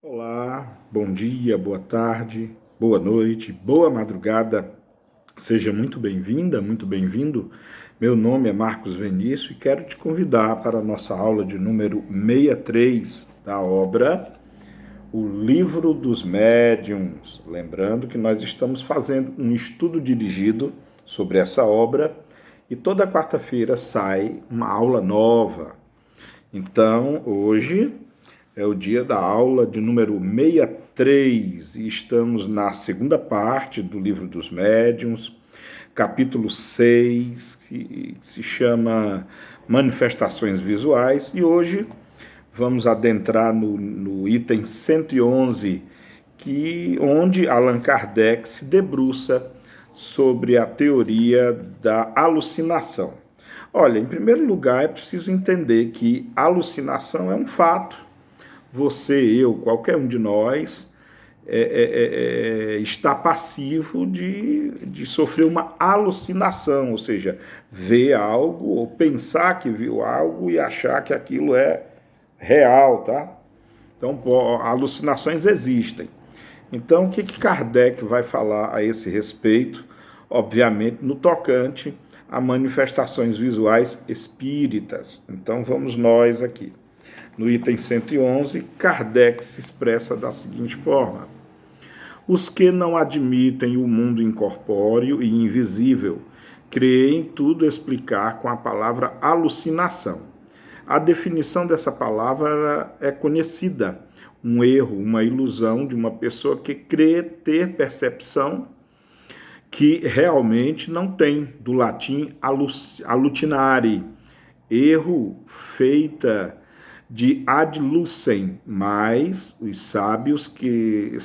Olá, bom dia, boa tarde, boa noite, boa madrugada. Seja muito bem-vinda, muito bem-vindo. Meu nome é Marcos Vinícius e quero te convidar para a nossa aula de número 63 da obra O Livro dos Médiuns. Lembrando que nós estamos fazendo um estudo dirigido sobre essa obra e toda quarta-feira sai uma aula nova. Então, hoje é o dia da aula de número 63 e estamos na segunda parte do Livro dos Médiuns, capítulo 6, que se chama Manifestações Visuais, e hoje vamos adentrar no item 111, onde Allan Kardec se debruça sobre a teoria da alucinação. Olha, em primeiro lugar, é preciso entender que alucinação é um fato. Você, eu, qualquer um de nós está passivo de sofrer uma alucinação, ou seja, ver algo ou pensar que viu algo e achar que aquilo é real, tá? Então, alucinações existem. Então, o que Kardec vai falar a esse respeito? Obviamente, no tocante a manifestações visuais espíritas. Então, vamos nós aqui. No item 111, Kardec se expressa da seguinte forma: os que não admitem o mundo incorpóreo e invisível creem tudo explicar com a palavra alucinação. A definição dessa palavra é conhecida, um erro, uma ilusão de uma pessoa que crê ter percepção que realmente não tem, do latim alutinare, erro feita de ad lucem, mas os sábios que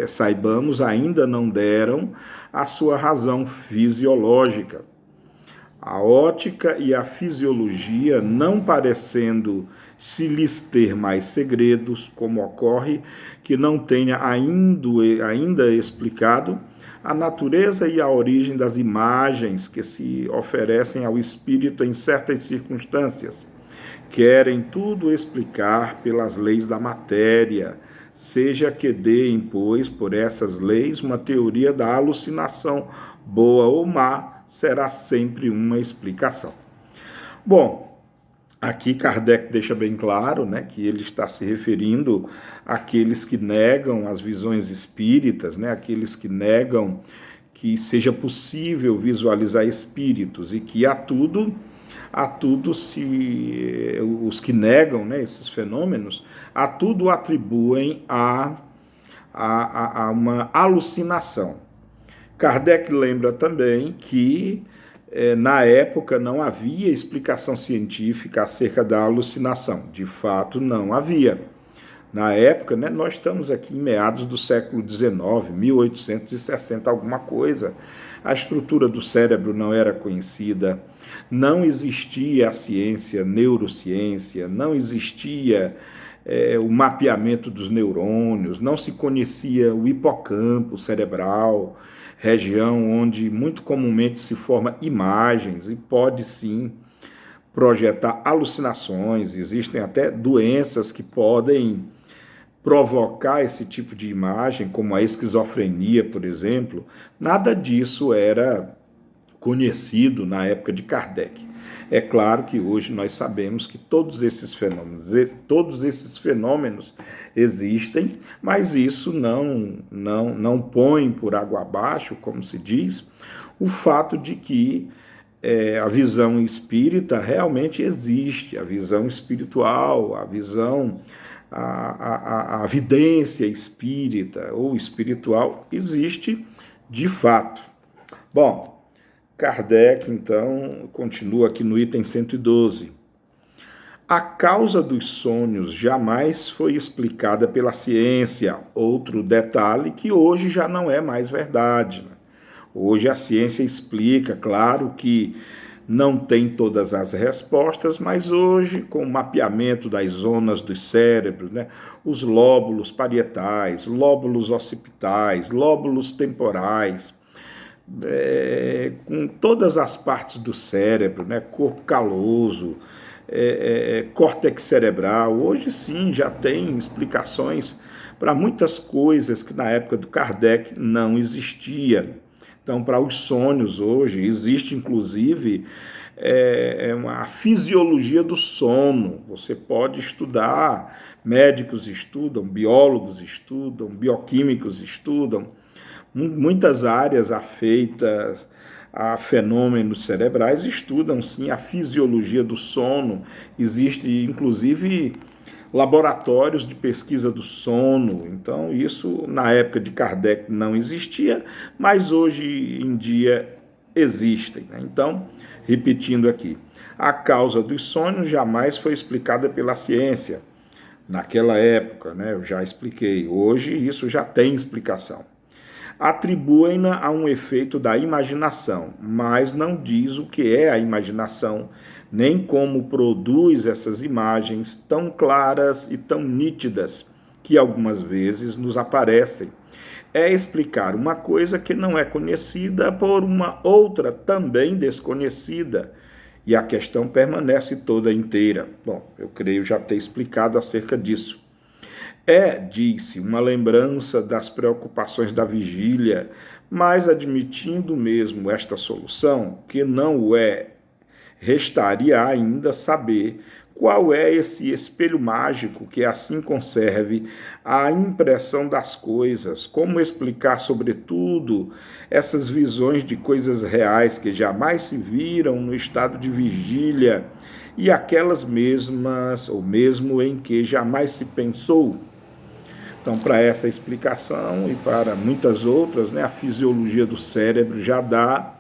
saibamos ainda não deram a sua razão fisiológica. A ótica e a fisiologia, não parecendo se lhes ter mais segredos, como ocorre que não tenha ainda explicado a natureza e a origem das imagens que se oferecem ao espírito em certas circunstâncias. Querem tudo explicar pelas leis da matéria, seja que deem, pois, por essas leis, uma teoria da alucinação, boa ou má, será sempre uma explicação. Bom, aqui Kardec deixa bem claro, né, que ele está se referindo àqueles que negam as visões espíritas, né, aqueles que negam que seja possível visualizar espíritos e que os que negam, né, esses fenômenos, a tudo atribuem a uma alucinação. Kardec lembra também que na época não havia explicação científica acerca da alucinação. De fato, não havia. Na época, né, nós estamos aqui em meados do século XIX, 1860, alguma coisa. A estrutura do cérebro não era conhecida, não existia a ciência, neurociência, não existia o mapeamento dos neurônios, não se conhecia o hipocampo cerebral, região onde muito comumente se forma imagens e pode sim projetar alucinações. Existem até doenças que podem provocar esse tipo de imagem, como a esquizofrenia, por exemplo. Nada disso era conhecido na época de Kardec. É claro que hoje nós sabemos que todos esses fenômenos existem, mas isso não põe por água abaixo, como se diz, o fato de que a visão espírita realmente existe, a visão espiritual, a visão, a vidência espírita ou espiritual existe de fato. Bom, Kardec, então, continua aqui no item 112. A causa dos sonhos jamais foi explicada pela ciência. Outro detalhe que hoje já não é mais verdade. Hoje a ciência explica, claro que não tem todas as respostas, mas hoje, com o mapeamento das zonas dos cérebros, né, os lóbulos parietais, lóbulos occipitais, lóbulos temporais, com todas as partes do cérebro, né, corpo caloso, córtex cerebral, hoje sim já tem explicações para muitas coisas que na época do Kardec não existia. Então, para os sonhos hoje, existe inclusive uma fisiologia do sono. Você pode estudar, médicos estudam, biólogos estudam, bioquímicos estudam, muitas áreas afeitas a fenômenos cerebrais estudam sim a fisiologia do sono. Existe inclusive laboratórios de pesquisa do sono. Então isso na época de Kardec não existia, mas hoje em dia existem, né? Então, repetindo aqui, a causa dos sonhos jamais foi explicada pela ciência. Naquela época, né, eu já expliquei. Hoje isso já tem explicação. Atribuem-na a um efeito da imaginação, mas não diz o que é a imaginação, nem como produz essas imagens tão claras e tão nítidas que algumas vezes nos aparecem. É explicar uma coisa que não é conhecida por uma outra também desconhecida, e a questão permanece toda inteira. Bom, eu creio já ter explicado acerca disso. Disse, uma lembrança das preocupações da vigília, mas admitindo mesmo esta solução, que não o é, restaria ainda saber qual é esse espelho mágico que assim conserve a impressão das coisas, como explicar, sobretudo, essas visões de coisas reais que jamais se viram no estado de vigília e aquelas mesmas, ou mesmo em que jamais se pensou. Então, para essa explicação e para muitas outras, né, a fisiologia do cérebro já dá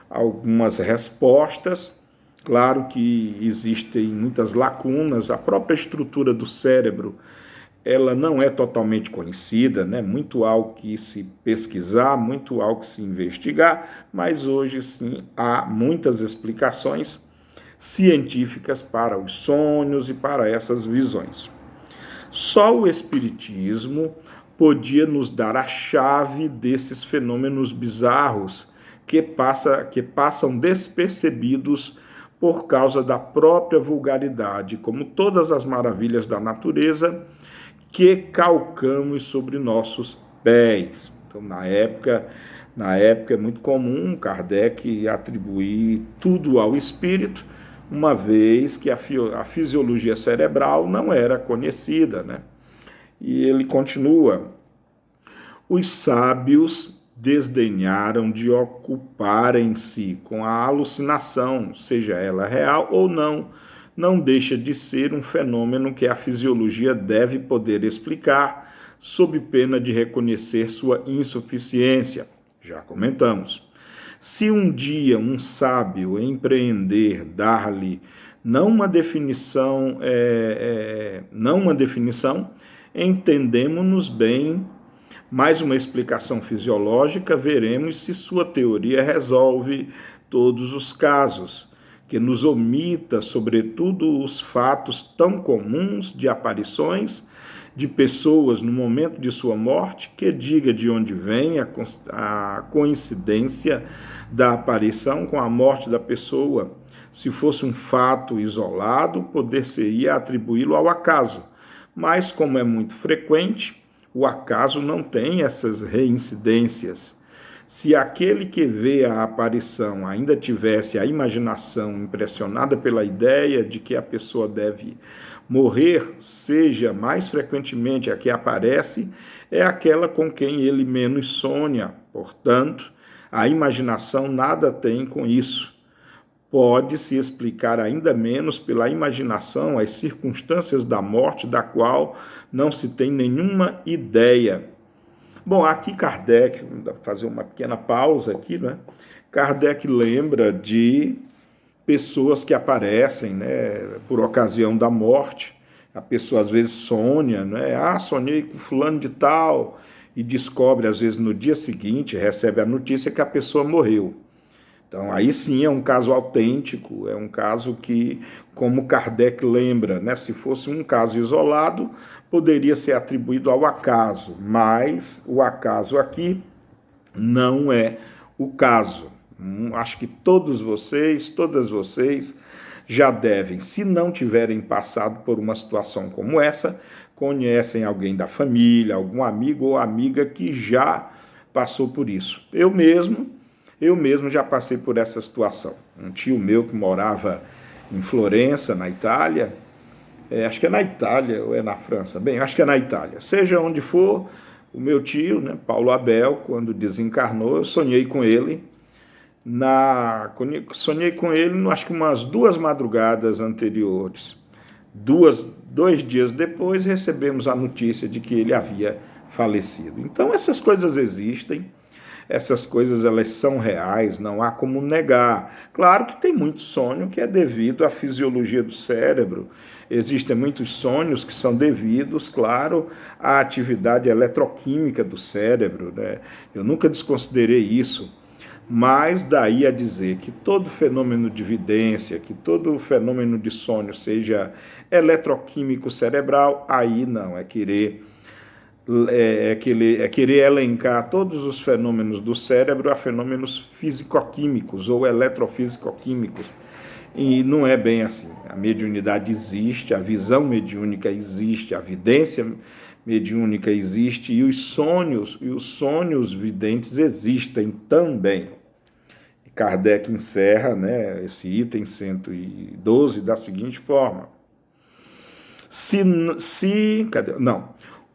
algumas respostas. Claro que existem muitas lacunas, a própria estrutura do cérebro, ela não é totalmente conhecida, né? Muito há o que se pesquisar, muito há o que se investigar, mas hoje sim há muitas explicações científicas para os sonhos e para essas visões. Só o Espiritismo podia nos dar a chave desses fenômenos bizarros que passam despercebidos por causa da própria vulgaridade, como todas as maravilhas da natureza que calcamos sobre nossos pés. Então, na época é muito comum Kardec atribuir tudo ao espírito, uma vez que a fisiologia cerebral não era conhecida, né? E ele continua: os sábios desdenharam de ocuparem-se com a alucinação, seja ela real ou não deixa de ser um fenômeno que a fisiologia deve poder explicar, sob pena de reconhecer sua insuficiência. Já comentamos. Se um dia um sábio empreender dar-lhe não uma definição, entendemos-nos bem, mais uma explicação fisiológica, veremos se sua teoria resolve todos os casos, que nos omita, sobretudo, os fatos tão comuns de aparições de pessoas no momento de sua morte, que diga de onde vem a coincidência da aparição com a morte da pessoa. Se fosse um fato isolado, poder-se-ia atribuí-lo ao acaso, mas como é muito frequente, o acaso não tem essas reincidências. Se aquele que vê a aparição ainda tivesse a imaginação impressionada pela ideia de que a pessoa deve morrer, seja mais frequentemente a que aparece, é aquela com quem ele menos sonha. Portanto, a imaginação nada tem com isso. Pode-se explicar ainda menos pela imaginação as circunstâncias da morte, da qual não se tem nenhuma ideia. Bom, aqui Kardec, vou fazer uma pequena pausa aqui, né? Kardec lembra de pessoas que aparecem, né, por ocasião da morte. A pessoa às vezes sonha, né? Sonhei com fulano de tal, e descobre, às vezes, no dia seguinte, recebe a notícia que a pessoa morreu. Então, aí sim é um caso autêntico, é um caso que, como Kardec lembra, né, se fosse um caso isolado, poderia ser atribuído ao acaso, mas o acaso aqui não é o caso. Acho que todas vocês já devem, se não tiverem passado por uma situação como essa, conhecem alguém da família, algum amigo ou amiga que já passou por isso. Eu mesmo já passei por essa situação. Um tio meu que morava em Florença, na Itália, acho que é na Itália ou é na França, bem, acho que é na Itália. Seja onde for, o meu tio, né, Paulo Abel, quando desencarnou, eu sonhei com ele, acho que umas 2 madrugadas anteriores. 2 dias depois recebemos a notícia de que ele havia falecido. Então essas coisas existem, essas coisas elas são reais, não há como negar. Claro que tem muito sonho que é devido à fisiologia do cérebro, existem muitos sonhos que são devidos, claro, à atividade eletroquímica do cérebro, né? Eu nunca desconsiderei isso. Mas daí a dizer que todo fenômeno de vidência, que todo fenômeno de sonho seja eletroquímico cerebral, aí não, querer elencar todos os fenômenos do cérebro a fenômenos físico-químicos ou eletrofísico-químicos. E não é bem assim. A mediunidade existe, a visão mediúnica existe, a vidência mediúnica existe e os sonhos videntes existem também. Kardec encerra, né, esse item 112 da seguinte forma: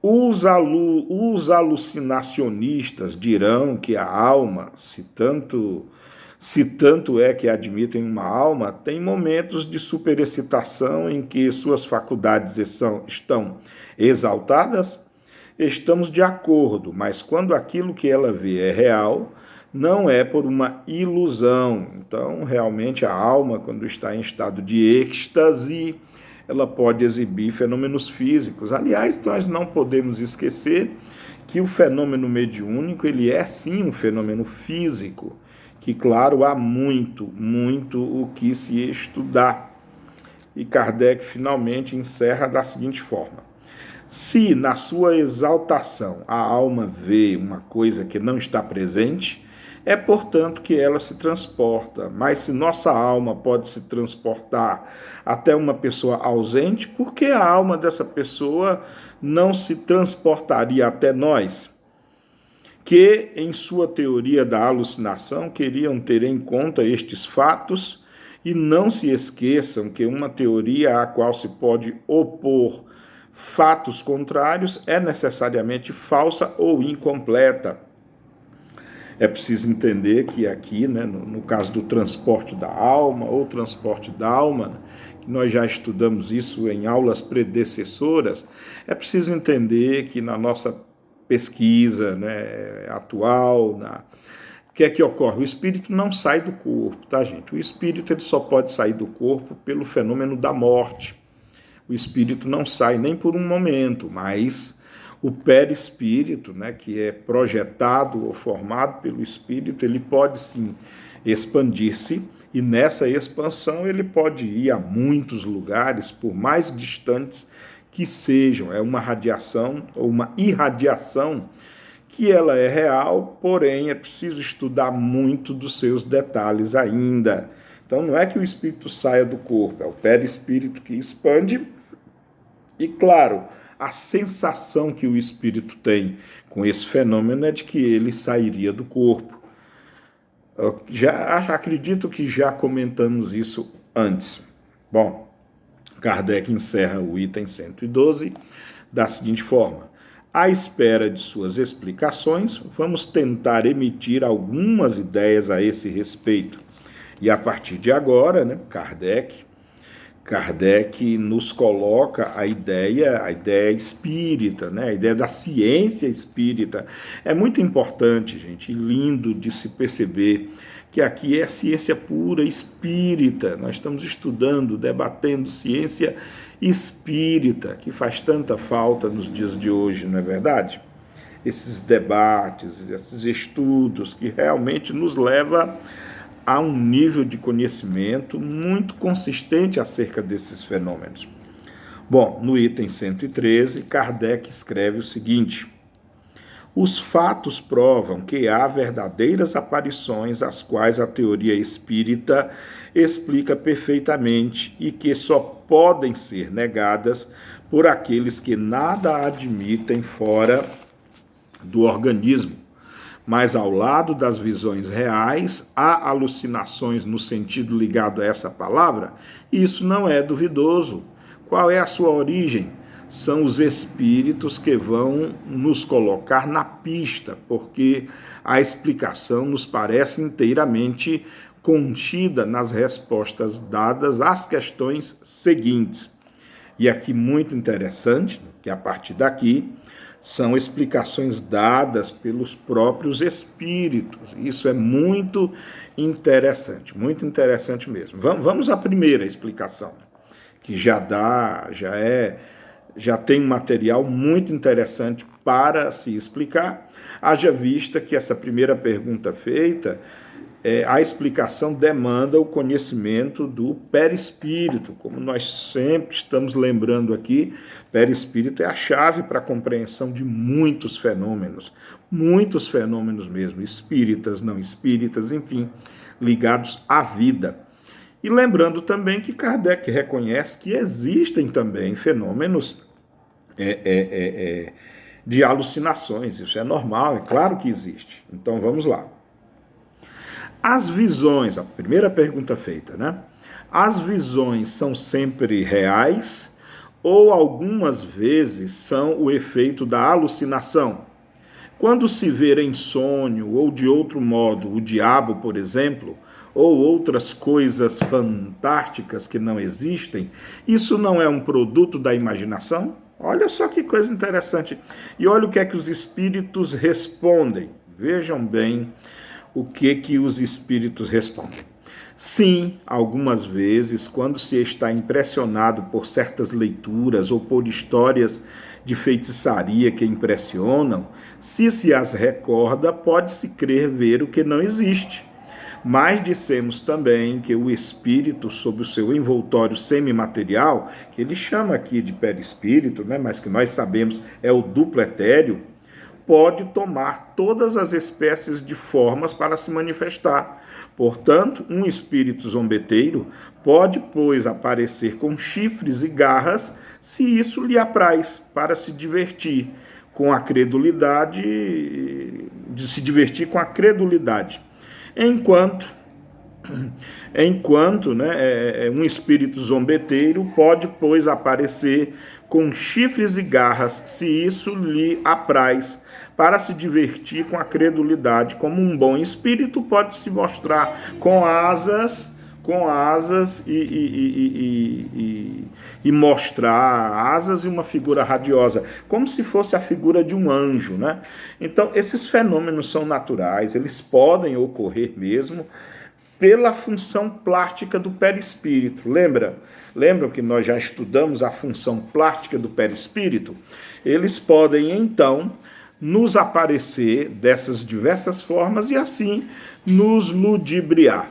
os alucinacionistas dirão que a alma, se tanto é que admitem uma alma, tem momentos de superexcitação em que suas faculdades estão exaltadas. Estamos de acordo, mas quando aquilo que ela vê é real, não é por uma ilusão. Então, realmente, a alma, quando está em estado de êxtase, ela pode exibir fenômenos físicos. Aliás, nós não podemos esquecer que o fenômeno mediúnico, ele é sim um fenômeno físico, que, claro, há muito o que se estudar. E Kardec finalmente encerra da seguinte forma: se na sua exaltação a alma vê uma coisa que não está presente, é portanto que ela se transporta. Mas se nossa alma pode se transportar até uma pessoa ausente, por que a alma dessa pessoa não se transportaria até nós? Que, em sua teoria da alucinação, queriam ter em conta estes fatos e não se esqueçam que uma teoria à qual se pode opor fatos contrários é necessariamente falsa ou incompleta. É preciso entender que aqui, né, no caso do transporte da alma ou transporte da alma, nós já estudamos isso em aulas predecessoras, é preciso entender que na nossa pesquisa, né, atual, o que é que ocorre? O espírito não sai do corpo, tá, gente? O espírito ele só pode sair do corpo pelo fenômeno da morte. O espírito não sai nem por um momento, mas o perispírito, né, que é projetado ou formado pelo espírito, ele pode sim expandir-se e nessa expansão ele pode ir a muitos lugares, por mais distantes que sejam. É uma radiação ou uma irradiação que ela é real, porém é preciso estudar muito dos seus detalhes ainda. Então não é que o espírito saia do corpo, é o perispírito que expande e, claro, a sensação que o espírito tem com esse fenômeno é de que ele sairia do corpo. Eu acredito que já comentamos isso antes. Bom, Kardec encerra o item 112 da seguinte forma: à espera de suas explicações, vamos tentar emitir algumas ideias a esse respeito. E a partir de agora, né, Kardec nos coloca a ideia espírita, né? A ideia da ciência espírita. É muito importante, gente, e lindo de se perceber que aqui é ciência pura espírita. Nós estamos estudando, debatendo ciência espírita, que faz tanta falta nos dias de hoje, não é verdade? Esses debates, esses estudos que realmente nos levam a um nível de conhecimento muito consistente acerca desses fenômenos. Bom, no item 113, Kardec escreve o seguinte: os fatos provam que há verdadeiras aparições as quais a teoria espírita explica perfeitamente e que só podem ser negadas por aqueles que nada admitem fora do organismo. Mas ao lado das visões reais, há alucinações no sentido ligado a essa palavra? Isso não é duvidoso. Qual é a sua origem? São os espíritos que vão nos colocar na pista, porque a explicação nos parece inteiramente contida nas respostas dadas às questões seguintes. E aqui muito interessante, que a partir daqui são explicações dadas pelos próprios espíritos. Isso é muito interessante mesmo. Vamos à primeira explicação, que já tem um material muito interessante para se explicar, haja vista que essa primeira pergunta feita, a explicação demanda o conhecimento do perispírito. Como nós sempre estamos lembrando aqui, perispírito é a chave para a compreensão de muitos fenômenos mesmo, espíritas, não espíritas, enfim, ligados à vida. E lembrando também que Kardec reconhece que existem também fenômenos de alucinações. Isso é normal, é claro que existe. Então vamos lá. As visões, a primeira pergunta feita, né? As visões são sempre reais ou algumas vezes são o efeito da alucinação? Quando se vê em sonho ou de outro modo o diabo, por exemplo, ou outras coisas fantásticas que não existem, isso não é um produto da imaginação? Olha só que coisa interessante. E olha o que é que os espíritos respondem. Vejam bem o que os espíritos respondem. Sim, algumas vezes, quando se está impressionado por certas leituras ou por histórias de feitiçaria que impressionam, se as recorda, pode-se crer ver o que não existe. Mas dissemos também que o espírito, sob o seu envoltório semimaterial, que ele chama aqui de perispírito, né, mas que nós sabemos é o duplo etéreo, pode tomar todas as espécies de formas para se manifestar. Portanto, um espírito zombeteiro pode, pois, aparecer com chifres e garras, se isso lhe apraz, para se divertir com a credulidade, Enquanto um espírito zombeteiro pode, pois, aparecer com chifres e garras, se isso lhe apraz, para se divertir com a credulidade, como um bom espírito pode se mostrar com asas e mostrar asas e uma figura radiosa, como se fosse a figura de um anjo, né? Então, esses fenômenos são naturais, eles podem ocorrer mesmo pela função plástica do perispírito. Lembram que nós já estudamos a função plástica do perispírito? Eles podem, então, nos aparecer dessas diversas formas e assim nos ludibriar.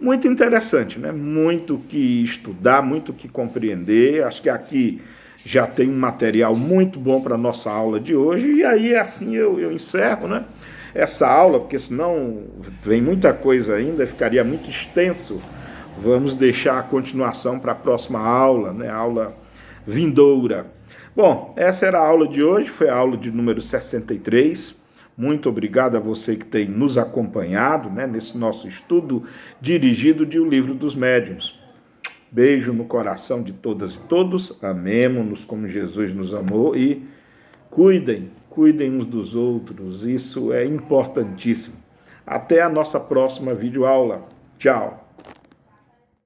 Muito interessante, né? Muito que estudar, muito que compreender. Acho que aqui já tem um material muito bom para a nossa aula de hoje. E aí, assim, eu encerro, né, essa aula, porque senão vem muita coisa ainda, ficaria muito extenso. Vamos deixar a continuação para a próxima aula, né? Aula vindoura. Bom, essa era a aula de hoje, foi a aula de número 63. Muito obrigado a você que tem nos acompanhado, né, nesse nosso estudo dirigido de O Livro dos Médiuns. Beijo no coração de todas e todos, amemo-nos como Jesus nos amou e cuidem uns dos outros, isso é importantíssimo. Até a nossa próxima videoaula. Tchau!